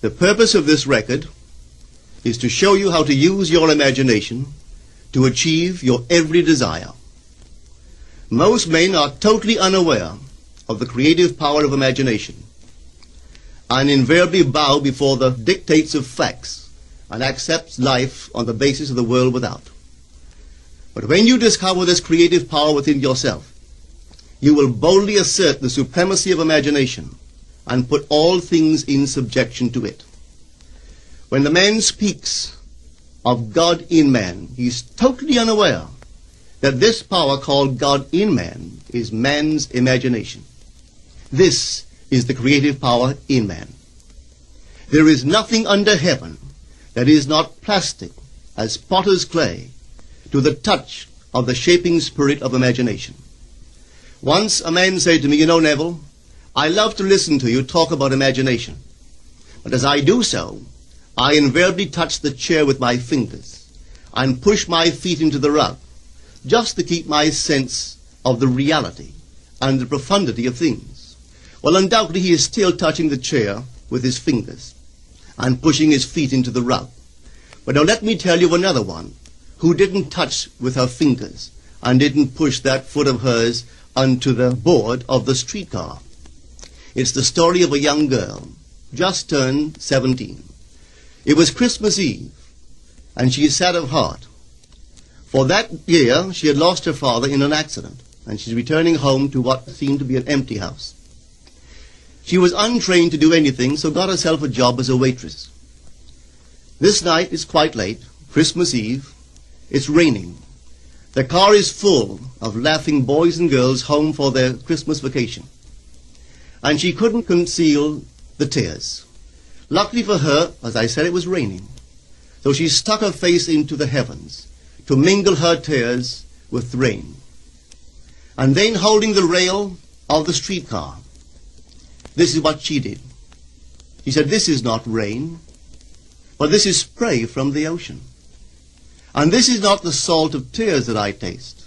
The purpose of this record is to show you how to use your imagination to achieve your every desire. Most men are totally unaware of the creative power of imagination and invariably bow before the dictates of facts and accept life on the basis of the world without. But when you discover this creative power within yourself, you will boldly assert the supremacy of imagination and put all things in subjection to it. When the man speaks of God in man, he is totally unaware that this power called God in man is man's imagination. This is the creative power in man. There is nothing under heaven that is not plastic as potter's clay to the touch of the shaping spirit of imagination. Once a man said to me, "You know, Neville, I love to listen to you talk about imagination. But as I do so, I invariably touch the chair with my fingers and push my feet into the rug, just to keep my sense of the reality and the profundity of things." Well, undoubtedly he is still touching the chair with his fingers and pushing his feet into the rug. But now let me tell you another one who didn't touch with her fingers and didn't push that foot of hers onto the board of the streetcar. It's the story of a young girl, just turned 17. It was Christmas Eve, and she is sad of heart. For that year, she had lost her father in an accident, and she's returning home to what seemed to be an empty house. She was untrained to do anything, so got herself a job as a waitress. This night is quite late, Christmas Eve. It's raining. The car is full of laughing boys and girls home for their Christmas vacation. And she couldn't conceal the tears. Luckily for her, as I said, it was raining. So she stuck her face into the heavens to mingle her tears with rain. And then, holding the rail of the streetcar, this is what she did. She said, "This is not rain, but this is spray from the ocean. And this is not the salt of tears that I taste,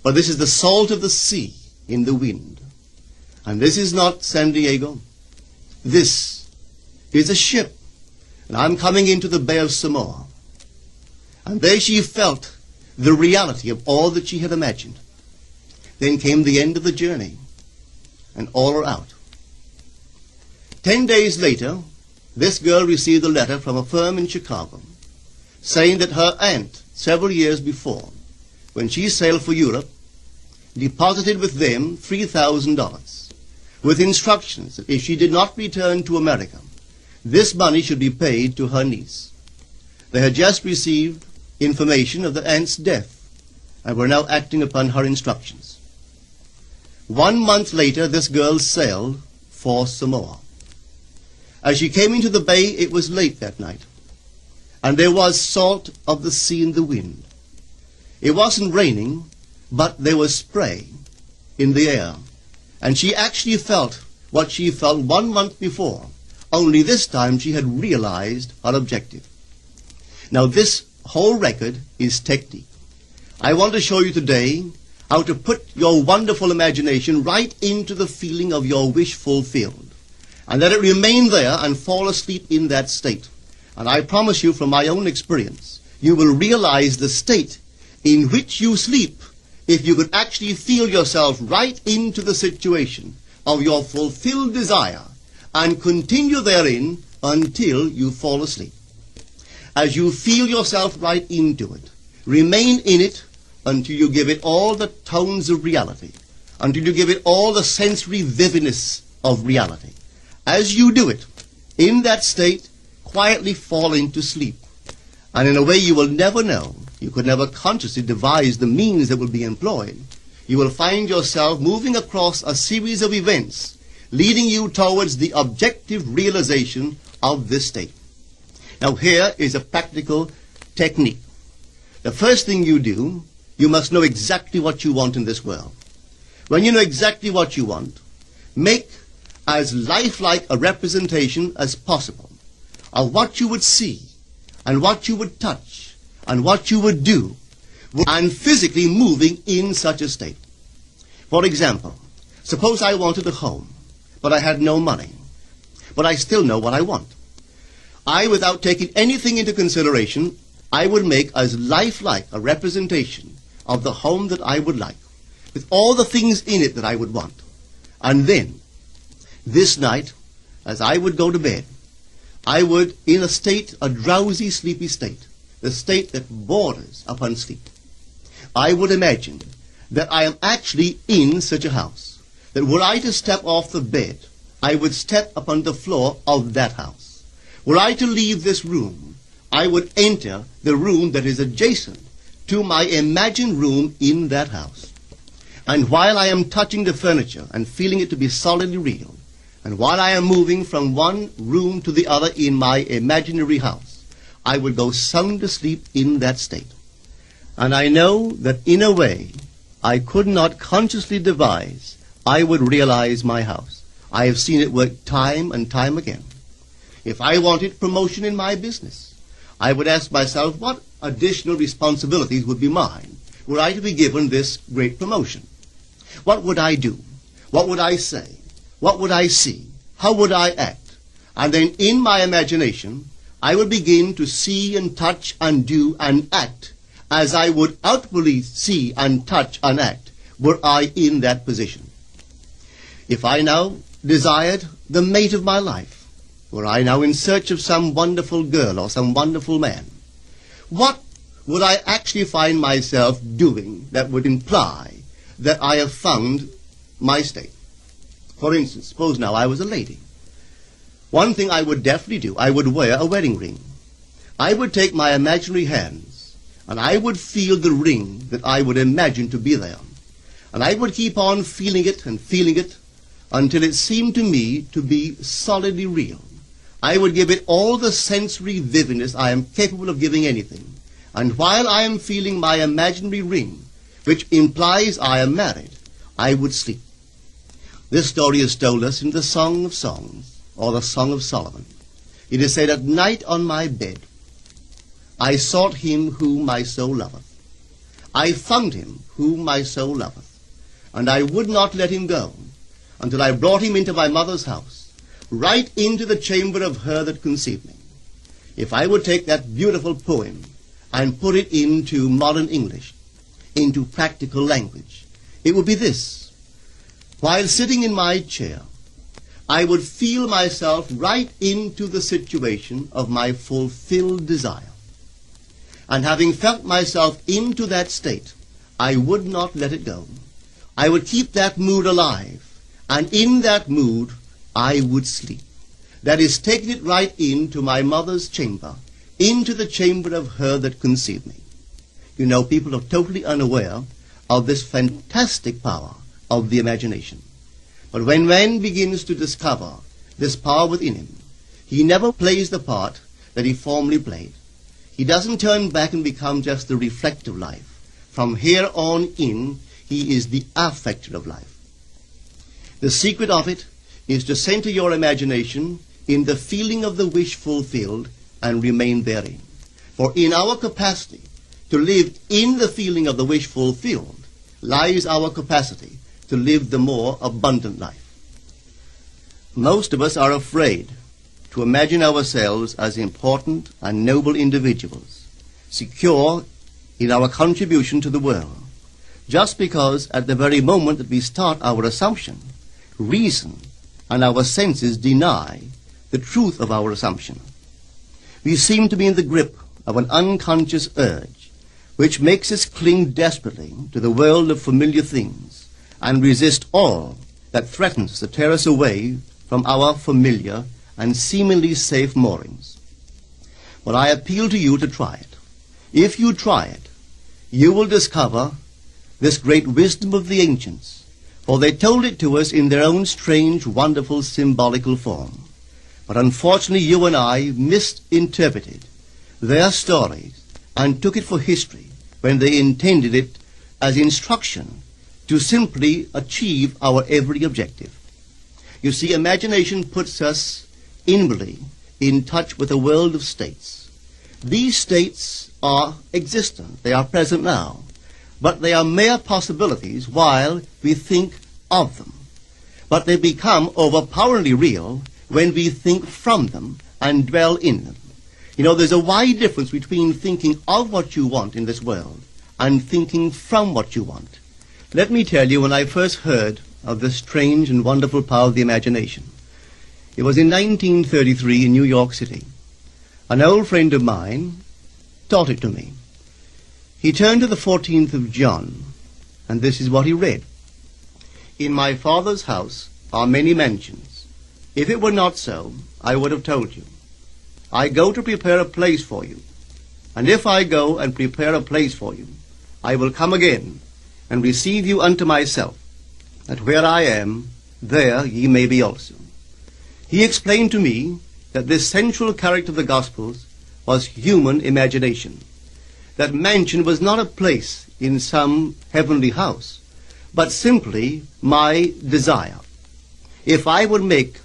but this is the salt of the sea in the wind. And this is not San Diego. This is a ship, and I'm coming into the Bay of Samoa." And there she felt the reality of all that she had imagined. Then came the end of the journey, and all are out. 10 days later, this girl received a letter from a firm in Chicago saying that her aunt, several years before, when she sailed for Europe, deposited with them $3,000 with instructions that if she did not return to America, this money should be paid to her niece. They had just received information of the aunt's death and were now acting upon her instructions. 1 month later, this girl sailed for Samoa. As she came into the bay, it was late that night, and there was salt of the sea in the wind. It wasn't raining, but there was spray in the air, and she actually felt what she felt 1 month before, only this time she had realized her objective. Now this whole record is technique. I want to show you today how to put your wonderful imagination right into the feeling of your wish fulfilled, and let it remain there and fall asleep in that state. And I promise you from my own experience, you will realize the state in which you sleep if you could actually feel yourself right into the situation of your fulfilled desire and continue therein until you fall asleep. As you feel yourself right into it, remain in it until you give it all the tones of reality, until you give it all the sensory vividness of reality. As you do it, in that state, quietly fall into sleep. And in a way you will never know, you could never consciously devise the means that will be employed, you will find yourself moving across a series of events leading you towards the objective realization of this state. Now here is a practical technique. The first thing you do, you must know exactly what you want in this world. When you know exactly what you want, make as lifelike a representation as possible of what you would see and what you would touch and what you would do and physically moving in such a state. For example, suppose I wanted a home, but I had no money, but I still know what I want. without taking anything into consideration, I would make as lifelike a representation of the home that I would like, with all the things in it that I would want. And then, this night, as I would go to bed, I would, in a state, a drowsy, sleepy state, the state that borders upon sleep, I would imagine that I am actually in such a house, that were I to step off the bed, I would step upon the floor of that house. Were I to leave this room, I would enter the room that is adjacent to my imagined room in that house. And while I am touching the furniture and feeling it to be solidly real, and while I am moving from one room to the other in my imaginary house, I would go sound asleep in that state. And I know that in a way I could not consciously devise, I would realize my house. I have seen it work time and time again. If I wanted promotion in my business, I would ask myself what additional responsibilities would be mine were I to be given this great promotion. What would I do? What would I say? What would I see? How would I act? And then in my imagination, I would begin to see and touch and do and act as I would outwardly see and touch and act were I in that position. If I now desired the mate of my life, were I now in search of some wonderful girl or some wonderful man, what would I actually find myself doing that would imply that I have found my state? For instance, suppose now I was a lady. One thing I would definitely do, I would wear a wedding ring. I would take my imaginary hands, and I would feel the ring that I would imagine to be there. And I would keep on feeling it until it seemed to me to be solidly real. I would give it all the sensory vividness I am capable of giving anything. And while I am feeling my imaginary ring, which implies I am married, I would sleep. This story is told us in the Song of Songs, or the Song of Solomon. It is said, "At night on my bed, I sought him whom my soul loveth. I found him whom my soul loveth, and I would not let him go, until I brought him into my mother's house, right into the chamber of her that conceived me." If I would take that beautiful poem and put it into modern English, into practical language, it would be this. While sitting in my chair, I would feel myself right into the situation of my fulfilled desire. And having felt myself into that state, I would not let it go. I would keep that mood alive, and in that mood I would sleep. That is, taking it right into my mother's chamber, into the chamber of her that conceived me. You know, people are totally unaware of this fantastic power of the imagination. But when man begins to discover this power within him, he never plays the part that he formerly played. He doesn't turn back and become just the reflective life. From here on in, he is the affecter of life. The secret of it is to center your imagination in the feeling of the wish fulfilled and remain therein. For in our capacity to live in the feeling of the wish fulfilled lies our capacity to live the more abundant life. Most of us are afraid to imagine ourselves as important and noble individuals, secure in our contribution to the world, just because at the very moment that we start our assumption, reason and our senses deny the truth of our assumption. We seem to be in the grip of an unconscious urge which makes us cling desperately to the world of familiar things and resist all that threatens to tear us away from our familiar and seemingly safe moorings. But I appeal to you to try it. If you try it, you will discover this great wisdom of the ancients, for they told it to us in their own strange, wonderful, symbolical form. But unfortunately, you and I misinterpreted their stories and took it for history when they intended it as instruction to simply achieve our every objective. You see, imagination puts us inwardly in touch with a world of states. These states are existent. They are present now. But they are mere possibilities while we think of them. But they become overpoweringly real when we think from them and dwell in them. You know, there's a wide difference between thinking of what you want in this world and thinking from what you want. Let me tell you, when I first heard of this strange and wonderful power of the imagination, it was in 1933 in New York City. An old friend of mine taught it to me. He turned to the 14th of John, and this is what he read. In my Father's house are many mansions. If it were not so, I would have told you. I go to prepare a place for you. And if I go and prepare a place for you, I will come again and receive you unto myself, that where I am, there ye may be also. He explained to me that this central character of the Gospels was human imagination. That mansion was not a place in some heavenly house, but simply my desire. If I would make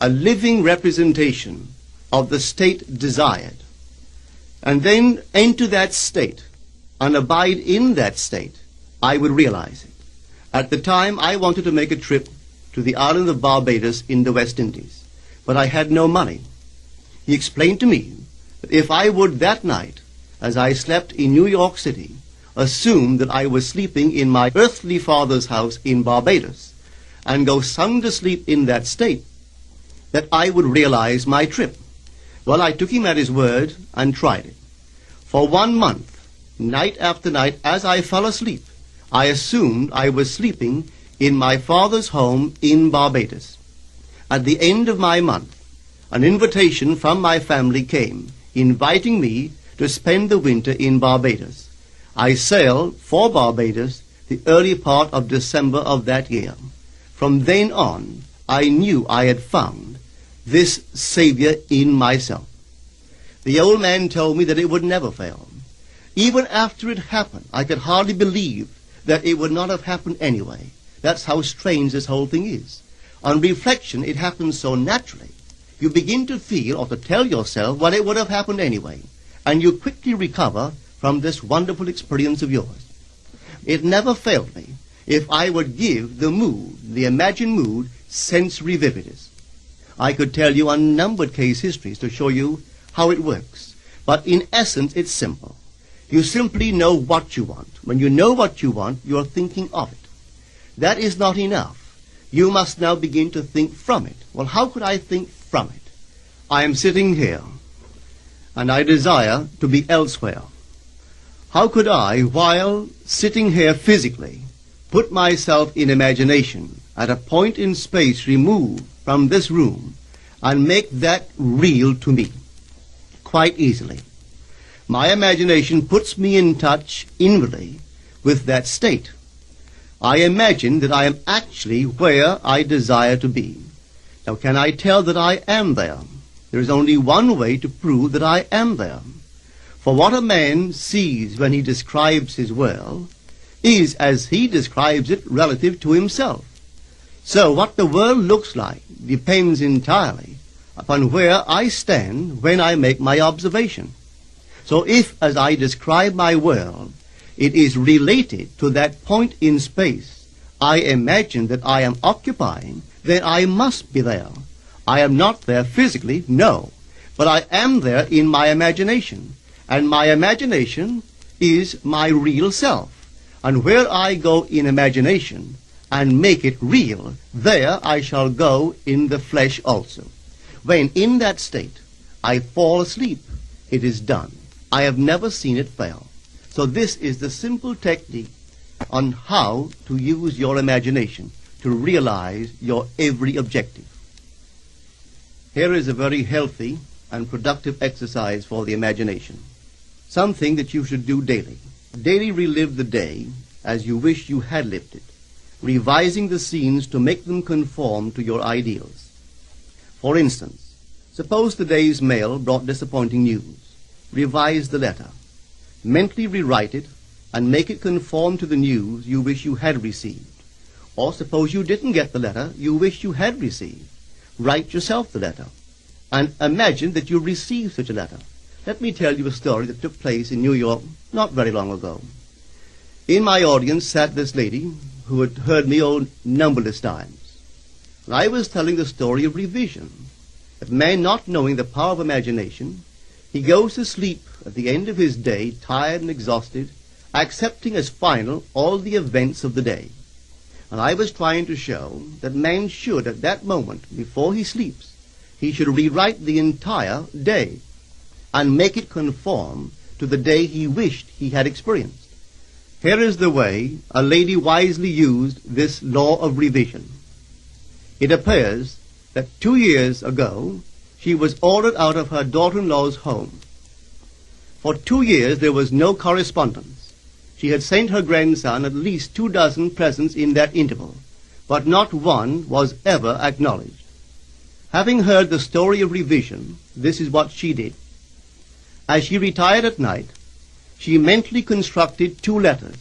a living representation of the state desired, and then enter that state and abide in that state, I would realize it. At the time, I wanted to make a trip to the island of Barbados in the West Indies, but I had no money. He explained to me that if I would that night, as I slept in New York City, assume that I was sleeping in my earthly father's house in Barbados, and go sound asleep in that state, that I would realize my trip. Well, I took him at his word and tried it. For 1 month, night after night, as I fell asleep, I assumed I was sleeping in my father's home in Barbados. At the end of my month, an invitation from my family came, inviting me to spend the winter in Barbados. I sailed for Barbados the early part of December of that year. From then on, I knew I had found this Savior in myself. The old man told me that it would never fail. Even after it happened, I could hardly believe that it would not have happened anyway. That's how strange this whole thing is. On reflection, it happens so naturally. You begin to feel or to tell yourself, well, it would have happened anyway. And you quickly recover from this wonderful experience of yours. It never failed me if I would give the mood, the imagined mood, sensory vividness. I could tell you unnumbered case histories to show you how it works. But in essence, it's simple. You simply know what you want. When you know what you want, you're thinking of it. That is not enough. You must now begin to think from it. Well, how could I think from it? I am sitting here, and I desire to be elsewhere. How could I, while sitting here physically, put myself in imagination at a point in space removed from this room and make that real to me? Quite easily. My imagination puts me in touch inwardly with that state. I imagine that I am actually where I desire to be. Now, can I tell that I am there? There is only one way to prove that I am there. For what a man sees when he describes his world is as he describes it relative to himself. So what the world looks like depends entirely upon where I stand when I make my observation. So if, as I describe my world, it is related to that point in space I imagine that I am occupying, then I must be there. I am not there physically, no, but I am there in my imagination, and my imagination is my real self. And where I go in imagination and make it real, there I shall go in the flesh also. When in that state I fall asleep, it is done. I have never seen it fail. So this is the simple technique on how to use your imagination to realize your every objective. Here is a very healthy and productive exercise for the imagination. Something that you should do daily. Daily relive the day as you wish you had lived it, revising the scenes to make them conform to your ideals. For instance, suppose the day's mail brought disappointing news. Revise the letter. Mentally rewrite it and make it conform to the news you wish you had received. Or suppose you didn't get the letter you wish you had received. Write yourself the letter and imagine that you received such a letter. Let me tell you a story that took place in New York not very long ago. In my audience sat this lady who had heard me numberless times. And I was telling the story of revision. That man, not knowing the power of imagination, He goes to sleep at the end of his day, tired and exhausted, accepting as final all the events of the day. And I was trying to show that man should, at that moment, before he sleeps, he should rewrite the entire day and make it conform to the day he wished he had experienced. Here is the way a lady wisely used this law of revision. It appears that 2 years ago she was ordered out of her daughter-in-law's home. For 2 years there was no correspondence. She had sent her grandson at least 24 presents in that interval, but not one was ever acknowledged. Having heard the story of revision, this is what she did. As she retired at night, she mentally constructed 2 letters.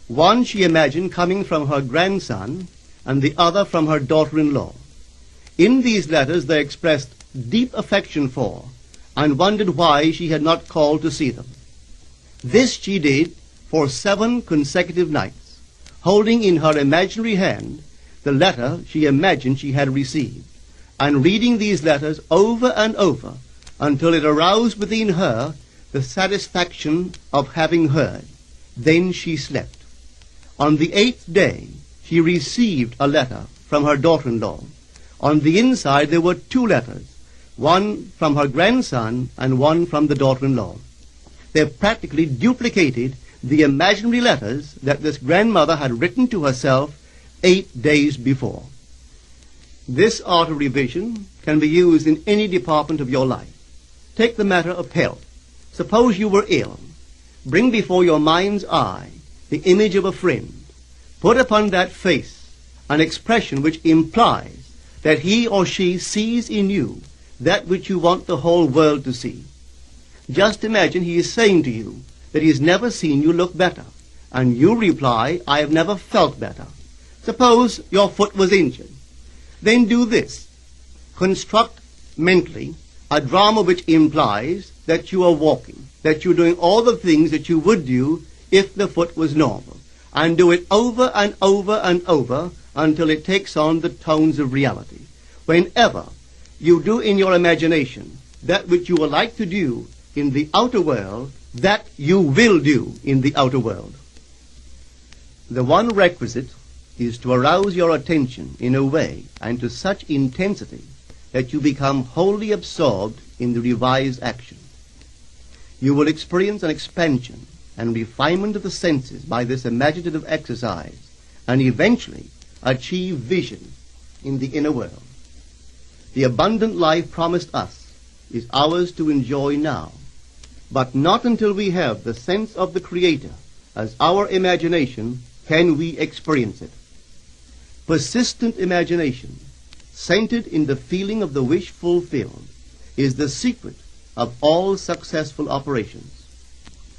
One she imagined coming from her grandson, and the other from her daughter-in-law. In these letters they expressed deep affection for, and wondered why she had not called to see them. This she did for 7 consecutive nights, holding in her imaginary hand the letter she imagined she had received, and reading these letters over and over until it aroused within her the satisfaction of having heard. Then she slept. On the 8th day, she received a letter from her daughter-in-law. On the inside there were 2 letters, one from her grandson and one from the daughter-in-law. They practically duplicated the imaginary letters that this grandmother had written to herself 8 days before. This art of revision can be used in any department of your life. Take the matter of health. Suppose you were ill. Bring before your mind's eye the image of a friend. Put upon that face an expression which implies that he or she sees in you that which you want the whole world to see. Just imagine he is saying to you that he has never seen you look better, and you reply, I have never felt better. Suppose your foot was injured. Then do this. Construct mentally a drama which implies that you are walking, that you're doing all the things that you would do if the foot was normal, and do it over and over and over until it takes on the tones of reality. Whenever you do in your imagination that which you would like to do in the outer world, that you will do in the outer world. The one requisite is to arouse your attention in a way and to such intensity that you become wholly absorbed in the revised action. You will experience an expansion and refinement of the senses by this imaginative exercise, and eventually achieve vision in the inner world. The abundant life promised us is ours to enjoy now, but not until we have the sense of the Creator as our imagination can we experience it. Persistent imagination, centered in the feeling of the wish fulfilled, is the secret of all successful operations.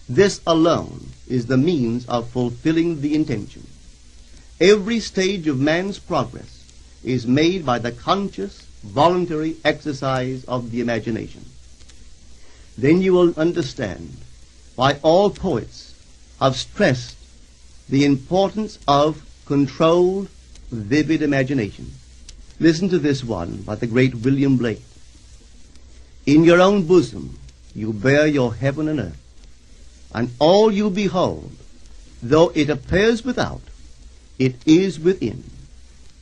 This alone is the means of fulfilling the intention. Every stage of man's progress is made by the conscious, voluntary exercise of the imagination. Then you will understand why all poets have stressed the importance of controlled, vivid imagination. Listen to this one by the great William Blake. In your own bosom you bear your heaven and earth, and all you behold, though it appears without, it is within,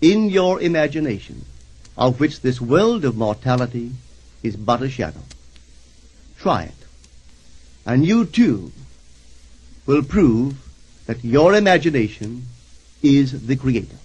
in your imagination, of which this world of mortality is but a shadow. Try it, and you too will prove that your imagination is the Creator.